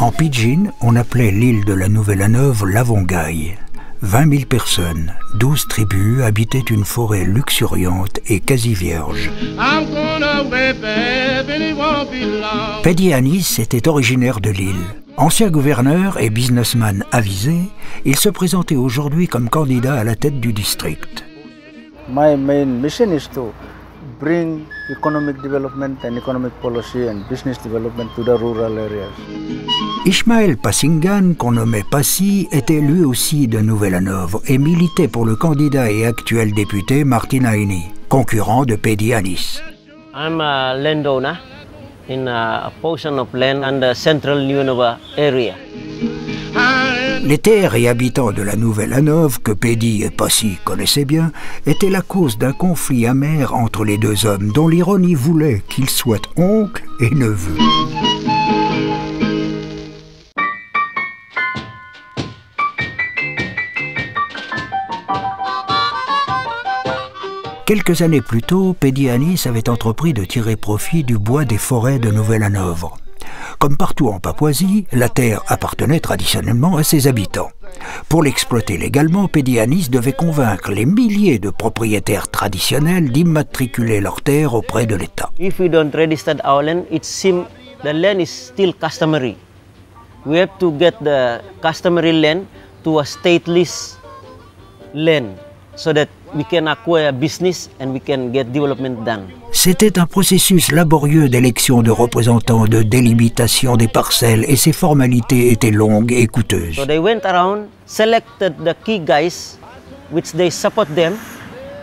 En pidgin, on appelait l'île de la Nouvelle-Hanovre Lavongai. 20 000 personnes, 12 tribus habitaient une forêt luxuriante et quasi vierge. Paddy Anis était originaire de l'île. Ancien gouverneur et businessman avisé, il se présentait aujourd'hui comme candidat à la tête du district. My main mission is to bring economic development and economic policy and business development to the rural areas. Ismaël Passingan, qu'on nommait Passy, était lui aussi de Nouvelle-Hanovre et militait pour le candidat et actuel député Martin Aini, concurrent de Paddy Anis. I'm a landowner in a portion of land in the central Nouvelle-Hanovre area. Les terres et habitants de la Nouvelle-Hanovre, que Paddy et Passy connaissaient bien, étaient la cause d'un conflit amer entre les deux hommes, dont l'ironie voulait qu'ils soient oncle et neveu. Quelques années plus tôt, Paddy Anis avait entrepris de tirer profit du bois des forêts de Nouvelle-Hanovre. Comme partout en Papouasie, la terre appartenait traditionnellement à ses habitants. Pour l'exploiter légalement, Paddy Anis devait convaincre les milliers de propriétaires traditionnels d'immatriculer leurs terres auprès de l'État. If we don't register our land, it seems the land is still customary. We have to get the customary land to a stateless land so that we can acquire business and we can get development done. C'était un processus laborieux d'élection de représentants, de délimitation des parcelles, et ces formalités étaient longues et coûteuses. So they went around, selected the key guys, which they support them,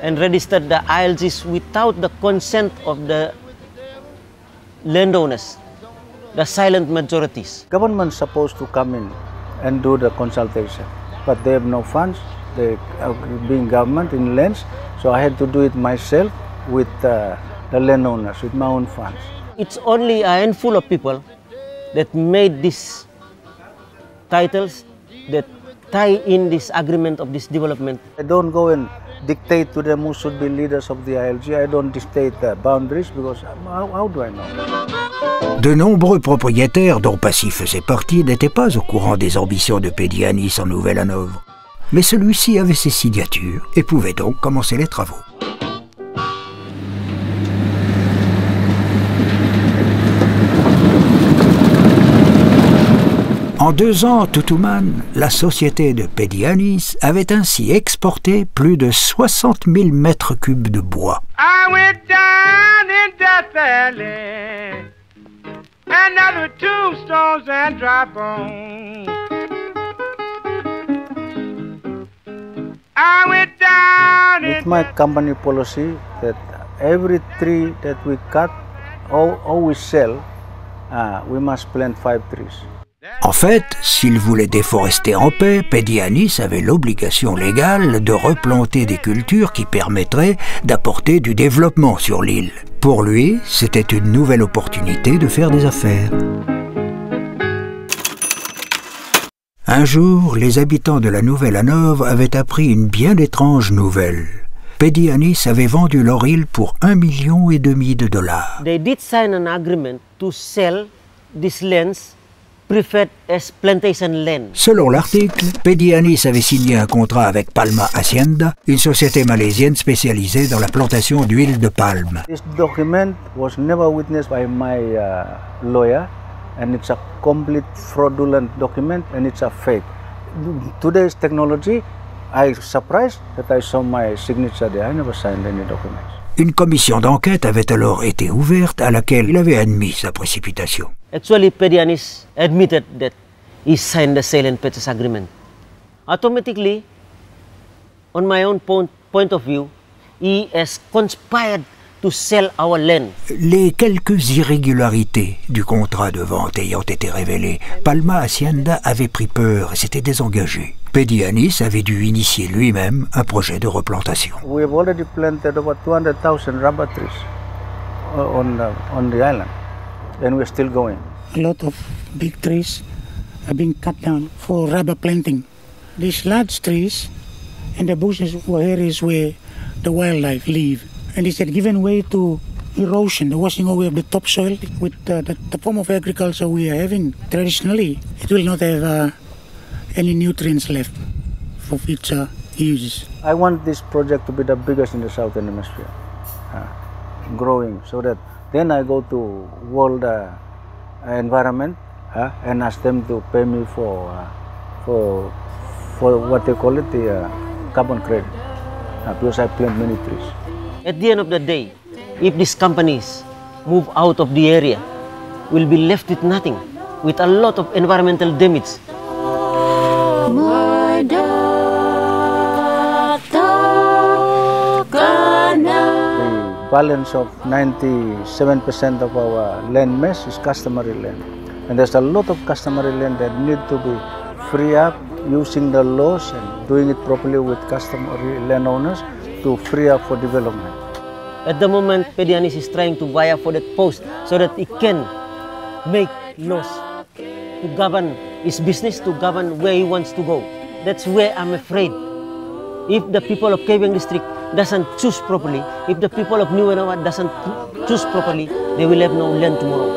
and registered the ILGs without the consent of the landowners, the silent majorities. Government supposed to come in and do the consultation, but they have no funds. They are being government in lands, so I had to do it myself with the landowners, with my own funds. It's only a handful of people that made these titles that tie in this agreement of this development. I don't go and dictate to them who should be leaders of the ILG. I don't dictate the boundaries because how do I know? De nombreux propriétaires, dont Passy faisait partie, n'étaient pas au courant des ambitions de Paddy Anis en Nouvelle-Hanovre. Mais celui-ci avait ses signatures et pouvait donc commencer les travaux. En 2 ans, Tutuman, la société de Paddy Anis, avait ainsi exporté plus de 60 000 mètres cubes de bois. I went down in Death Valley, and there were tombstones and dry bones. I went down in... It's my company policy that every tree that we cut or we sell, we must plant 5 trees. En fait, s'il voulait déforester en paix, Paddy Anis avait l'obligation légale de replanter des cultures qui permettraient d'apporter du développement sur l'île. Pour lui, c'était une nouvelle opportunité de faire des affaires. Un jour, les habitants de la Nouvelle-Hanovre avaient appris une bien étrange nouvelle. Paddy Anis avait vendu leur île pour $1,5 million de dollars. They did sign an agreement to sell these lands preferred as plantation land. Selon l'article, Paddy Anis avait signé un contrat avec Palma Hacienda, une société malaisienne spécialisée dans la plantation d'huile de palme. This document was never witnessed by my lawyer, and it's a complete fraudulent document, and it's a fake. Today's technology, I surprised that I saw my signature there. I never signed any documents. Une commission d'enquête avait alors été ouverte à laquelle il avait admis sa précipitation. Actually, Paddy Anis admitted that he signed the sale and purchase agreement. Automatically, on my own point of view, he has conspired to sell our land. Les quelques irrégularités du contrat de vente ayant été révélées, Palma Hacienda avait pris peur et s'était désengagé. Paddy Anis avait dû initier lui-même un projet de replantation. We have already planted over 200,000 rubber trees on the island, and we're still going. A lot of big trees are being cut down for rubber planting. These large trees and the bushes were areas where the wildlife live, and it's given way to erosion, the washing away of the topsoil with the form of agriculture we are having traditionally, it will not have any nutrients left for future uses. I want this project to be the biggest in the Southern Hemisphere, growing, so that then I go to World Environment and ask them to pay me for what they call it, the carbon credit, because I plant many trees. At the end of the day, if these companies move out of the area, we'll be left with nothing, with a lot of environmental damage. The balance of 97% of our land mass is customary land. And there's a lot of customary land that need to be free up using the laws and doing it properly with customary landowners to free up for development. At the moment, Pedianis is trying to vie for that post so that it can make laws to govern his business, to govern where he wants to go. That's where I'm afraid. If the people of Kavieng district doesn't choose properly, if the people of New Enawa doesn't choose properly, they will have no land tomorrow.